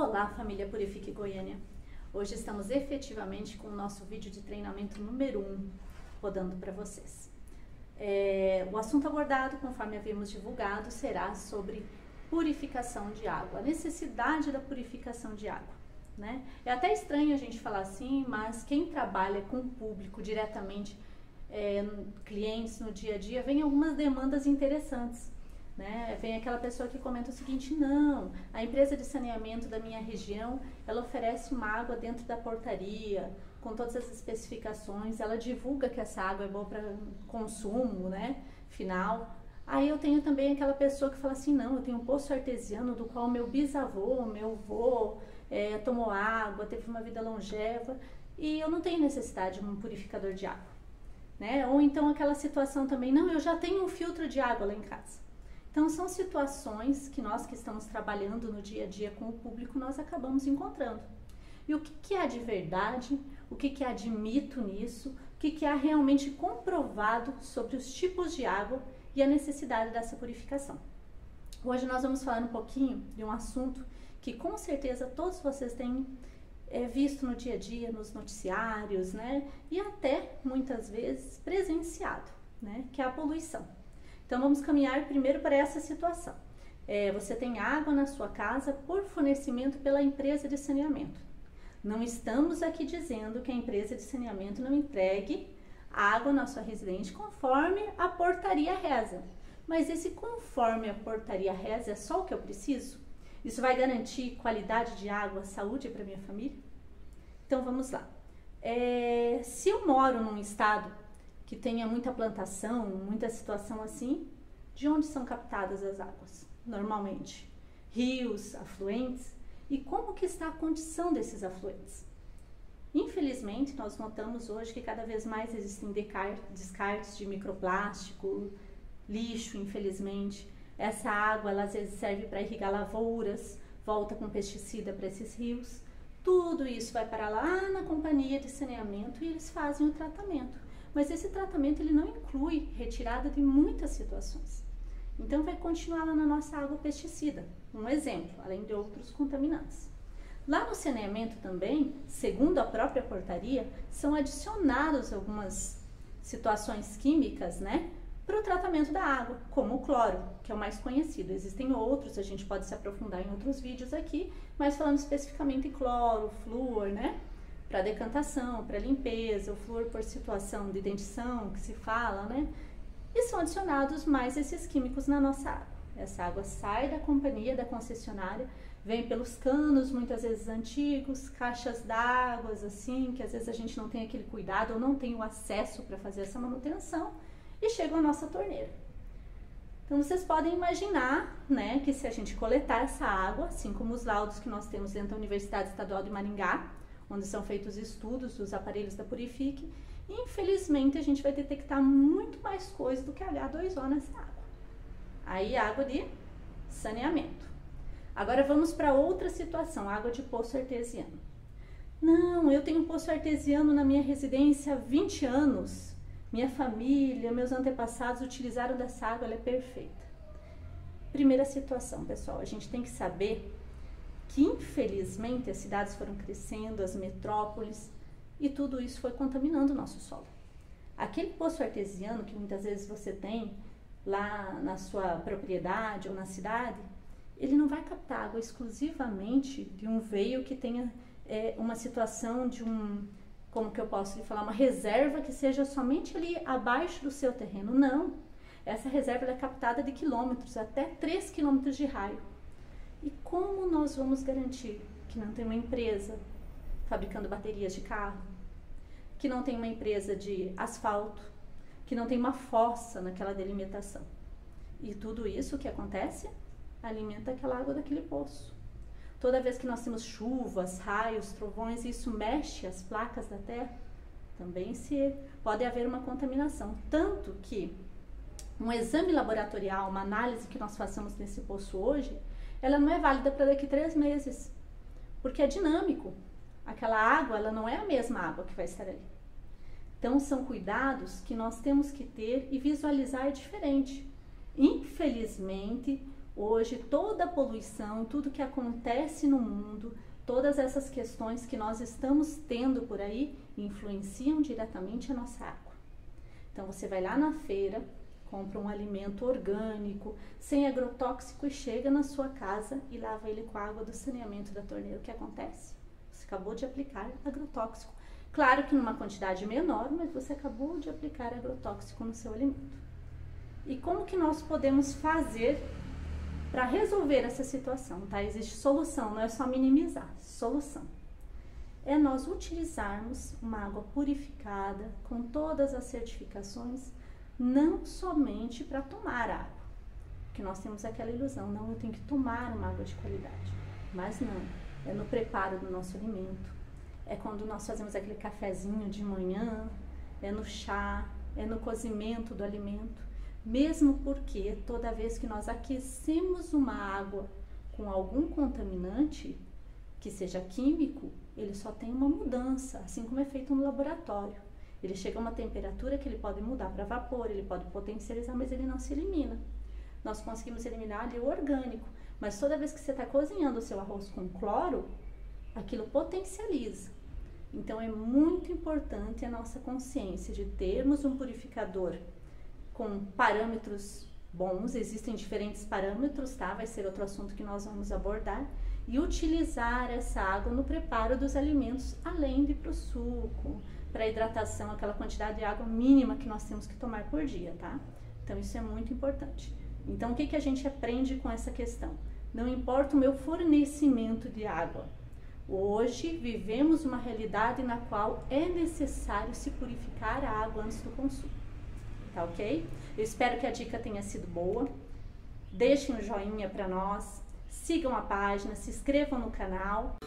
Olá, família Purifique Goiânia! Hoje estamos efetivamente com o nosso vídeo de treinamento número 1 rodando para vocês. O assunto abordado, conforme havíamos divulgado, será sobre purificação de água, a necessidade da purificação de água, né? É até estranho a gente falar assim, mas quem trabalha com o público diretamente, clientes no dia a dia, vem algumas demandas interessantes. Vem aquela pessoa que comenta o seguinte: não, a empresa de saneamento da minha região, ela oferece uma água dentro da portaria, com todas as especificações, ela divulga que essa água é boa para consumo, final. Aí eu tenho também aquela pessoa que fala assim: não, eu tenho um poço artesiano do qual meu bisavô, meu avô tomou água, teve uma vida longeva, e eu não tenho necessidade de um purificador de água, Ou então aquela situação também: não, eu já tenho um filtro de água lá em casa. Então, são situações que nós que estamos trabalhando no dia a dia com o público, nós acabamos encontrando. E o que há de verdade, o que há de mito nisso, o que há realmente comprovado sobre os tipos de água e a necessidade dessa purificação. Hoje nós vamos falar um pouquinho de um assunto que com certeza todos vocês têm visto no dia a dia, nos noticiários, e até muitas vezes presenciado, que é a poluição. Então, vamos caminhar primeiro para essa situação. Você tem água na sua casa por fornecimento pela empresa de saneamento. Não estamos aqui dizendo que a empresa de saneamento não entregue água na sua residência conforme a portaria reza. Mas esse conforme a portaria reza é só o que eu preciso? Isso vai garantir qualidade de água, saúde para minha família? Então, vamos lá. Se eu moro num estado que tenha muita plantação, muita situação assim, de onde são captadas as águas? Normalmente, rios, afluentes. E como que está a condição desses afluentes? Infelizmente, nós notamos hoje que cada vez mais existem descartes de microplástico, lixo, infelizmente. Essa água, ela às vezes serve para irrigar lavouras, volta com pesticida para esses rios. Tudo isso vai para lá na companhia de saneamento e eles fazem o tratamento. Mas esse tratamento ele não inclui retirada de muitas situações. Então vai continuar lá na nossa água pesticida, um exemplo, além de outros contaminantes. Lá no saneamento também, segundo a própria portaria, são adicionadas algumas situações químicas, para o tratamento da água, como o cloro, que é o mais conhecido. Existem outros, a gente pode se aprofundar em outros vídeos aqui, mas falando especificamente em cloro, flúor, para decantação, para limpeza, o flúor por situação de dentição, que se fala, E são adicionados mais esses químicos na nossa água. Essa água sai da companhia, da concessionária, vem pelos canos, muitas vezes antigos, caixas d'água, assim, que às vezes a gente não tem aquele cuidado ou não tem o acesso para fazer essa manutenção, e chega à nossa torneira. Então, vocês podem imaginar, que se a gente coletar essa água, assim como os laudos que nós temos dentro da Universidade Estadual de Maringá, onde são feitos estudos dos aparelhos da Purifique, e infelizmente a gente vai detectar muito mais coisa do que H2O nessa água. Aí, água de saneamento. Agora vamos para outra situação, água de poço artesiano. Não, eu tenho um poço artesiano na minha residência há 20 anos. Minha família, meus antepassados utilizaram dessa água, ela é perfeita. Primeira situação, pessoal, a gente tem que saber que infelizmente as cidades foram crescendo, as metrópoles, e tudo isso foi contaminando o nosso solo. Aquele poço artesiano que muitas vezes você tem lá na sua propriedade ou na cidade, ele não vai captar água exclusivamente de um veio que tenha uma situação de como que eu posso lhe falar, uma reserva que seja somente ali abaixo do seu terreno. Não, essa reserva é captada de quilômetros, até 3 quilômetros de raio. E como nós vamos garantir que não tem uma empresa fabricando baterias de carro, que não tem uma empresa de asfalto, que não tem uma fossa naquela delimitação? E tudo isso que acontece alimenta aquela água daquele poço. Toda vez que nós temos chuvas, raios, trovões, isso mexe as placas da terra, também pode haver uma contaminação. Tanto que um exame laboratorial, uma análise que nós façamos nesse poço hoje, ela não é válida para daqui 3 meses, porque é dinâmico. Aquela água, ela não é a mesma água que vai estar ali. Então, são cuidados que nós temos que ter e visualizar diferente. Infelizmente, Hoje, toda a poluição, tudo que acontece no mundo, todas essas questões que nós estamos tendo por aí, influenciam diretamente a nossa água. Então, você vai lá na feira, compra um alimento orgânico, sem agrotóxico e chega na sua casa e lava ele com a água do saneamento da torneira. O que acontece? Você acabou de aplicar agrotóxico. Claro que numa quantidade menor, mas você acabou de aplicar agrotóxico no seu alimento. E como que nós podemos fazer para resolver essa situação, tá? Existe solução, não é só minimizar, solução. É nós utilizarmos uma água purificada, com todas as certificações, não somente para tomar água, porque nós temos aquela ilusão, não, eu tenho que tomar uma água de qualidade, mas não, é no preparo do nosso alimento, é quando nós fazemos aquele cafezinho de manhã, é no chá, é no cozimento do alimento, mesmo porque toda vez que nós aquecemos uma água com algum contaminante, que seja químico, ele só tem uma mudança, assim como é feito no laboratório. Ele chega a uma temperatura que ele pode mudar para vapor, ele pode potencializar, mas ele não se elimina. Nós conseguimos eliminar ali o orgânico, mas toda vez que você está cozinhando o seu arroz com cloro, aquilo potencializa. Então, é muito importante a nossa consciência de termos um purificador com parâmetros bons, existem diferentes parâmetros, tá? Vai ser outro assunto que nós vamos abordar. E utilizar essa água no preparo dos alimentos, além de para o suco, para a hidratação, aquela quantidade de água mínima que nós temos que tomar por dia, tá? Então, isso é muito importante. Então, o que a gente aprende com essa questão? Não importa o meu fornecimento de água. Hoje, vivemos uma realidade na qual é necessário se purificar a água antes do consumo. Tá ok? Eu espero que a dica tenha sido boa. Deixem um joinha para nós, sigam a página, se inscrevam no canal.